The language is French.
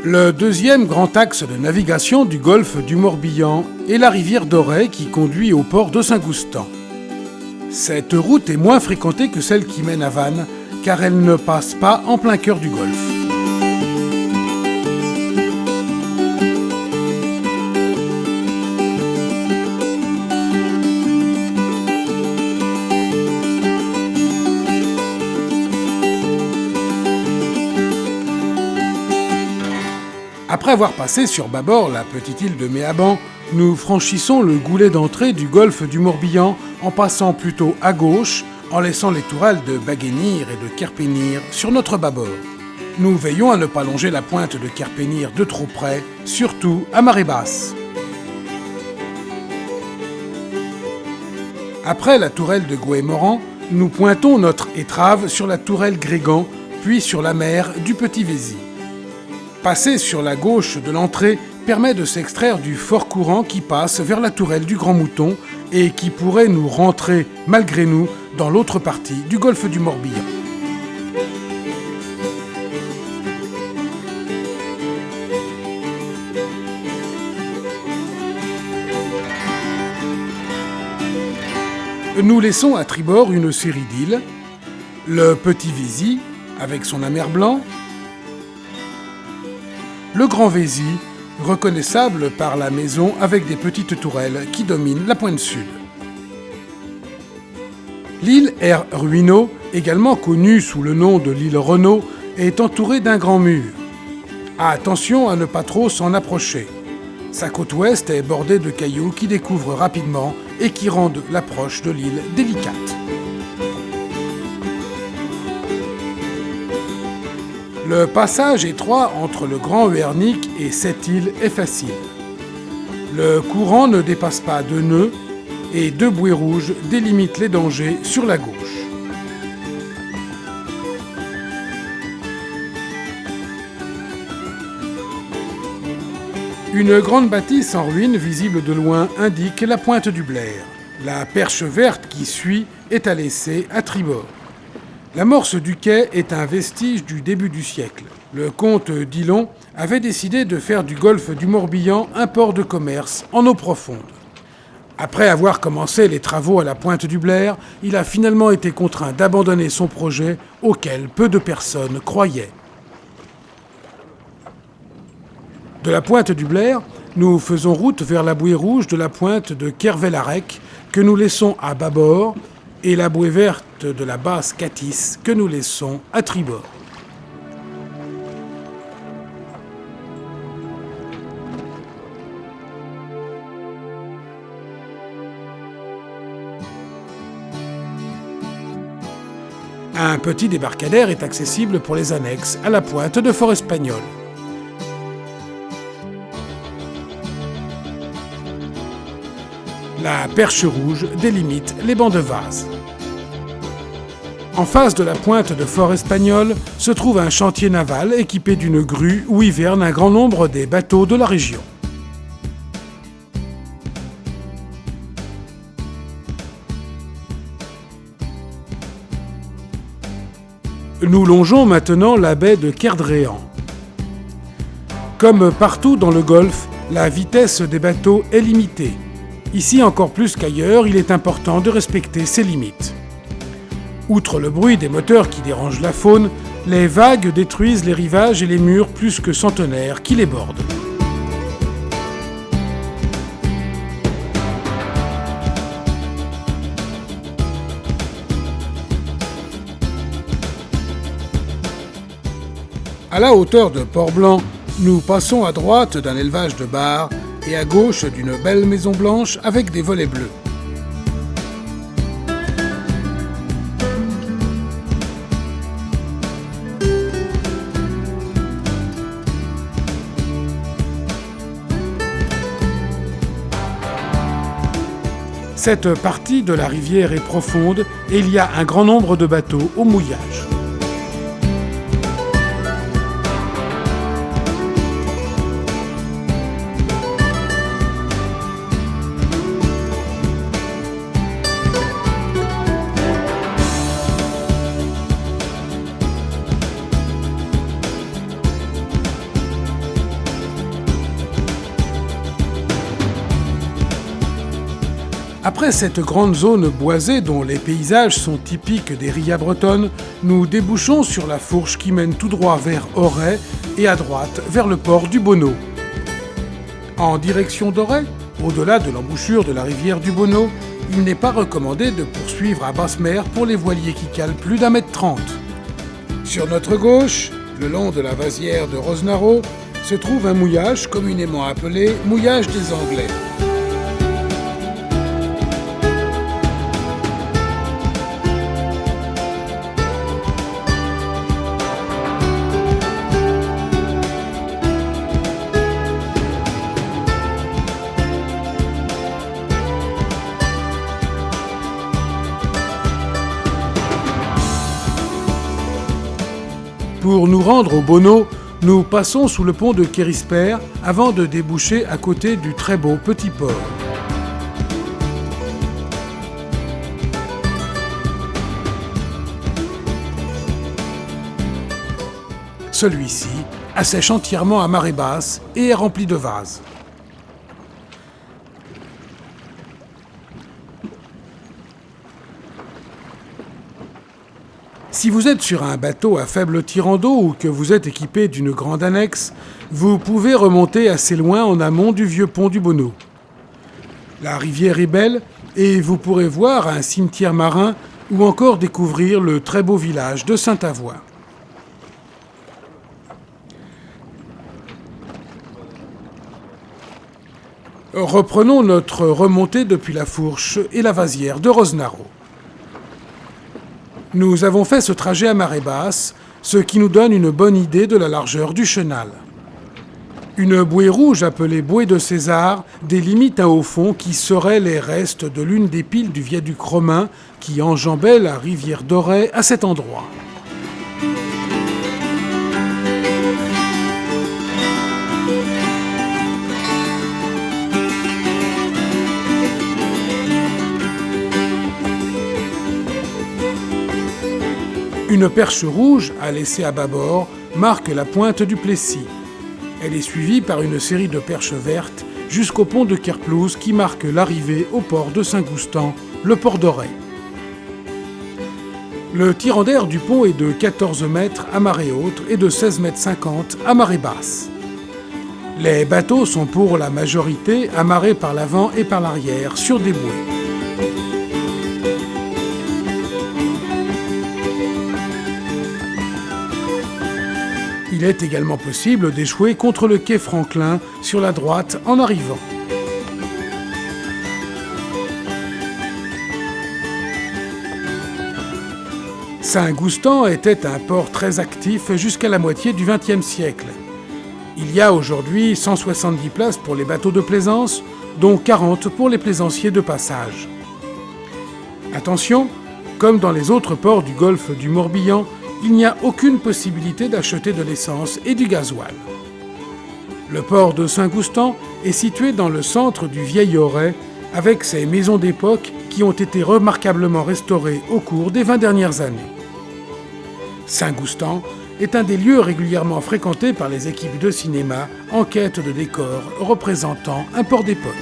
Le deuxième grand axe de navigation du golfe du Morbihan est la rivière d'Auray qui conduit au port de Saint-Goustan. Cette route est moins fréquentée que celle qui mène à Vannes, car elle ne passe pas en plein cœur du golfe. Après avoir passé sur bâbord la petite île de Méaban, nous franchissons le goulet d'entrée du golfe du Morbihan en passant plutôt à gauche, en laissant les tourelles de Baguenir et de Kerpenir sur notre bâbord. Nous veillons à ne pas longer la pointe de Kerpenir de trop près, surtout à marée basse. Après la tourelle de Gouet-Morand, nous pointons notre étrave sur la tourelle Grégan, puis sur la mer du Petit Vézy. Passer sur la gauche de l'entrée permet de s'extraire du fort courant qui passe vers la tourelle du Grand Mouton et qui pourrait nous rentrer, malgré nous, dans l'autre partie du golfe du Morbihan. Nous laissons à tribord une série d'îles, le Petit Vézy, avec son amer blanc, le Grand Vézy, reconnaissable par la maison avec des petites tourelles qui dominent la pointe sud. L'île R. Ruineau, également connue sous le nom de l'île Renaud, est entourée d'un grand mur. Attention à ne pas trop s'en approcher. Sa côte ouest est bordée de cailloux qui découvrent rapidement et qui rendent l'approche de l'île délicate. Le passage étroit entre le Grand Huernic et cette île est facile. Le courant ne dépasse pas 2 nœuds et 2 bouées rouges délimitent les dangers sur la gauche. Une grande bâtisse en ruine visible de loin indique la pointe du Blair. La perche verte qui suit est à laisser à tribord. L'amorce du quai est un vestige du début du siècle. Le comte Dillon avait décidé de faire du golfe du Morbihan un port de commerce en eau profonde. Après avoir commencé les travaux à la pointe du Blair, il a finalement été contraint d'abandonner son projet auquel peu de personnes croyaient. De la pointe du Blair, nous faisons route vers la bouée rouge de la pointe de Kervelarec que nous laissons à bâbord et la bouée verte de la basse Catis que nous laissons à tribord. Un petit débarcadère est accessible pour les annexes à la pointe de Fort-Espagnol. La perche rouge délimite les bancs de vase. En face de la pointe de Fort-Espagnol se trouve un chantier naval équipé d'une grue où hivernent un grand nombre des bateaux de la région. Nous longeons maintenant la baie de Kerdréan. Comme partout dans le golfe, la vitesse des bateaux est limitée. Ici, encore plus qu'ailleurs, il est important de respecter ces limites. Outre le bruit des moteurs qui dérangent la faune, les vagues détruisent les rivages et les murs plus que centenaires qui les bordent. À la hauteur de Port-Blanc, nous passons à droite d'un élevage de bars et à gauche d'une belle maison blanche avec des volets bleus. Cette partie de la rivière est profonde et il y a un grand nombre de bateaux au mouillage. Après cette grande zone boisée dont les paysages sont typiques des Rillas bretonnes, nous débouchons sur la fourche qui mène tout droit vers Auray et à droite vers le port du Bonneau. En direction d'Auray, au-delà de l'embouchure de la rivière du Bonneau, il n'est pas recommandé de poursuivre à basse mer pour les voiliers qui calent plus d'1,30 m. Sur notre gauche, le long de la vasière de Rozenarot, se trouve un mouillage communément appelé mouillage des Anglais. Pour nous rendre au Bonneau, nous passons sous le pont de Kérisper avant de déboucher à côté du très beau petit port. Celui-ci assèche entièrement à marée basse et est rempli de vases. Si vous êtes sur un bateau à faible tirant d'eau ou que vous êtes équipé d'une grande annexe, vous pouvez remonter assez loin en amont du vieux pont du Bonneau. La rivière est belle et vous pourrez voir un cimetière marin ou encore découvrir le très beau village de Saint-Avoy. Reprenons notre remontée depuis la fourche et la vasière de Rozenarot. Nous avons fait ce trajet à marée basse, ce qui nous donne une bonne idée de la largeur du chenal. Une bouée rouge appelée bouée de César délimite un haut fond qui serait les restes de l'une des piles du viaduc romain qui enjambait la rivière d'Auray à cet endroit. Une perche rouge, à laisser à bâbord, marque la pointe du Plessis. Elle est suivie par une série de perches vertes jusqu'au pont de Kerplouz qui marque l'arrivée au port de Saint-Goustan, le port d'Auray. Le tirant d'air du pont est de 14 mètres à marée haute et de 16,50 mètres à marée basse. Les bateaux sont pour la majorité amarrés par l'avant et par l'arrière sur des bouées. Il est également possible d'échouer contre le quai Franklin sur la droite en arrivant. Saint-Goustan était un port très actif jusqu'à la moitié du XXe siècle. Il y a aujourd'hui 170 places pour les bateaux de plaisance, dont 40 pour les plaisanciers de passage. Attention, comme dans les autres ports du golfe du Morbihan, il n'y a aucune possibilité d'acheter de l'essence et du gasoil. Le port de Saint-Goustan est situé dans le centre du vieil Auray, avec ses maisons d'époque qui ont été remarquablement restaurées au cours des 20 dernières années. Saint-Goustan est un des lieux régulièrement fréquentés par les équipes de cinéma en quête de décors représentant un port d'époque.